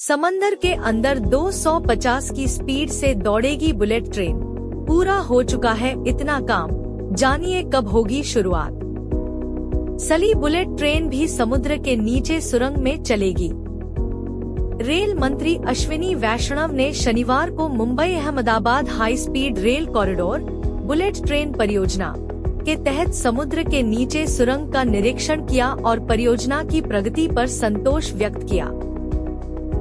समंदर के अंदर 250 की स्पीड से दौड़ेगी बुलेट ट्रेन। पूरा हो चुका है इतना काम, जानिए कब होगी शुरुआत। सली बुलेट ट्रेन भी समुद्र के नीचे सुरंग में चलेगी। रेल मंत्री अश्विनी वैष्णव ने शनिवार को Mumbai Ahmedabad high speed rail corridor bullet train परियोजना के तहत समुद्र के नीचे सुरंग का निरीक्षण किया और परियोजना की प्रगति पर संतोष व्यक्त किया।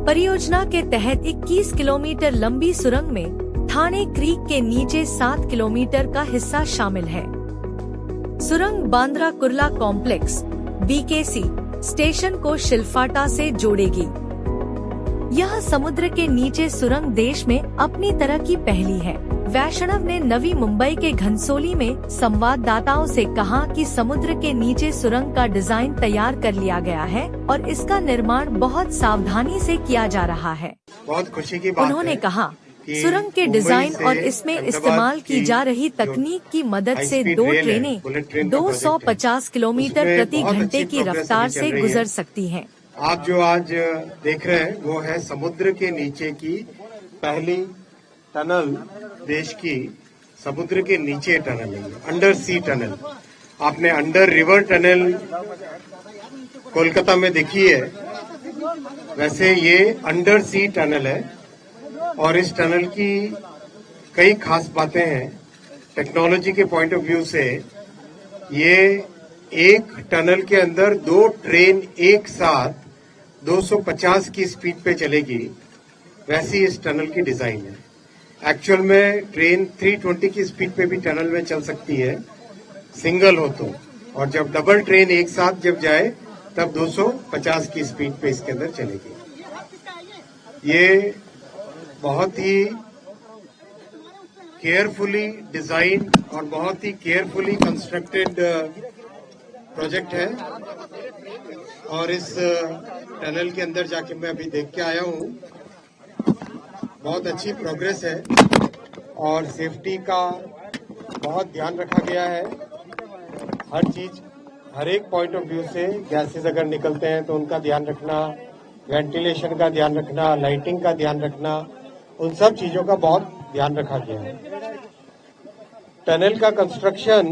परियोजना के तहत 21 किलोमीटर लंबी सुरंग में थाने क्रीक के नीचे 7 किलोमीटर का हिस्सा शामिल है। सुरंग Bandra Kurla complex BKC station को शिलफाटा से जोड़ेगी। यह समुद्र के नीचे सुरंग देश में अपनी तरह की पहली है। वैष्णव ने नवी मुंबई के घनसोली में संवाददाताओं से कहा कि समुद्र के नीचे सुरंग का डिजाइन तैयार कर लिया गया है और इसका निर्माण बहुत सावधानी से किया जा रहा है। बहुत खुशी की बात उन्होंने कहा, सुरंग के डिजाइन और इसमें इस्तेमाल की जा रही तकनीक की मदद से दो ट्रेनें 250 किलोमीटर प्रति घंटे की रफ्तार से गुजर सकती हैं। आप जो आज देख रहे हैं वो है समुद्र के नीचे की पहली टनल, देश की समुद्र के नीचे टनल है, अंडर सी टनल। आपने अंडर रिवर टनल कोलकाता में देखी है, वैसे ये अंडर सी टनल है और इस टनल की कई खास बातें हैं। टेक्नोलॉजी के पॉइंट ऑफ व्यू से ये एक टनल के अंदर दो ट्रेन एक साथ 250 की स्पीड पे चलेगी, वैसी इस टनल की डिजाइन है। एक्चुअल में ट्रेन 320 की स्पीड पे भी टनल में चल सकती है सिंगल हो तो, और जब डबल ट्रेन एक साथ जब जाए तब 250 की स्पीड पे इसके अंदर चलेगी। ये बहुत ही केयरफुली डिजाइन और बहुत ही केयरफुली कंस्ट्रक्टेड प्रोजेक्ट है और इस टनल के अंदर जाके मैं अभी देख के आया हूँ। बहुत अच्छी प्रोग्रेस है और सेफ्टी का बहुत ध्यान रखा गया है। हर चीज, हर एक पॉइंट ऑफ व्यू से गैसेस अगर निकलते हैं तो उनका ध्यान रखना, वेंटिलेशन का ध्यान रखना, लाइटिंग का ध्यान रखना, उन सब चीजों का बहुत ध्यान रखा गया है। टनल का कंस्ट्रक्शन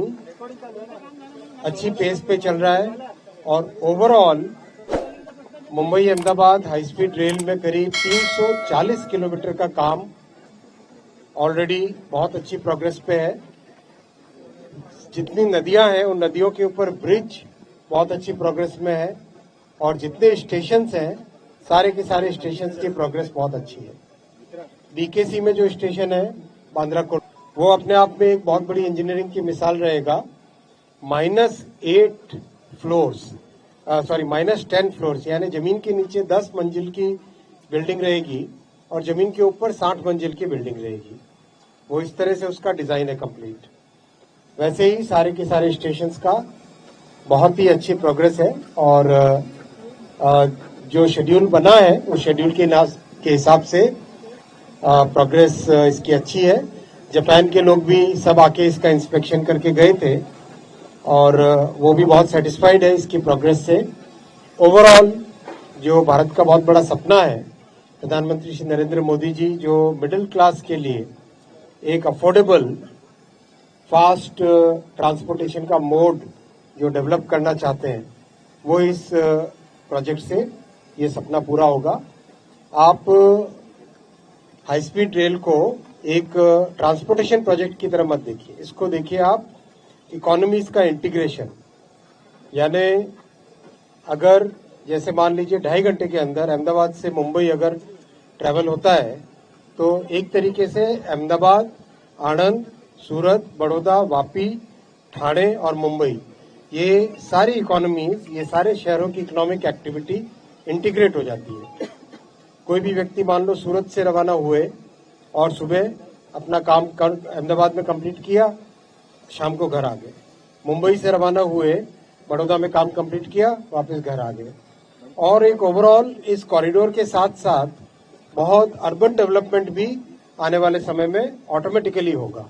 अच्छी पेस पे चल रहा है और overall Mumbai Ahmedabad high speed rail में करीब 340 किलोमीटर का काम ऑलरेडी बहुत अच्छी प्रोग्रेस पे है। जितनी नदियां हैं उन नदियों के ऊपर ब्रिज बहुत अच्छी प्रोग्रेस में है और जितने स्टेशंस हैं सारे के सारे स्टेशंस की प्रोग्रेस बहुत अच्छी है। BKC में जो स्टेशन है बांद्रा कुर्ला, वो अपने आप में एक बहुत बड़ी इंजीनियरिंग की मिसाल रहेगा। -10 फ्लोर्स यानी जमीन के नीचे 10 मंजिल की बिल्डिंग रहेगी और जमीन के ऊपर 60 मंजिल की बिल्डिंग रहेगी। वो इस तरह से उसका डिजाइन है कंप्लीट। वैसे ही सारे के सारे स्टेशंस का बहुत ही अच्छी प्रोग्रेस है और जो शेड्यूल बना है उस शेड्यूल के हिसाब से प्रोग्रेस इसकी अच्छी है। जापान के लोग भी सब आके इसका इंस्पेक्शन करके गए थे और वो भी बहुत सेटिस्फाइड है इसकी प्रोग्रेस से। ओवरऑल जो भारत का बहुत बड़ा सपना है, प्रधानमंत्री श्री नरेंद्र मोदी जी जो मिडिल क्लास के लिए एक अफोर्डेबल फास्ट ट्रांसपोर्टेशन का मोड जो डेवलप करना चाहते हैं, वो इस प्रोजेक्ट से ये सपना पूरा होगा। आप हाई स्पीड रेल को एक ट्रांसपोर्टेशन प्रोजेक्ट की तरह मत देखिए, इसको देखिए आप इकोनॉमीज का इंटीग्रेशन। यानी अगर जैसे मान लीजिए 2.5 घंटे के अंदर अहमदाबाद से मुंबई अगर ट्रैवल होता है तो एक तरीके से अहमदाबाद, आणंद, सूरत, बड़ौदा, वापी, ठाणे और मुंबई, ये सारी इकोनॉमीज, ये सारे शहरों की इकोनॉमिक एक्टिविटी इंटीग्रेट हो जाती है। कोई भी व्यक्ति मान लो सूरत से रवाना हुए और सुबह अपना काम अहमदाबाद में कंप्लीट किया, शाम को घर आ गए। मुंबई से रवाना हुए, बड़ौदा में काम कंप्लीट किया, वापस घर आ गए। और एक ओवरऑल इस कॉरिडोर के साथ साथ बहुत अर्बन डेवलपमेंट भी आने वाले समय में ऑटोमेटिकली होगा।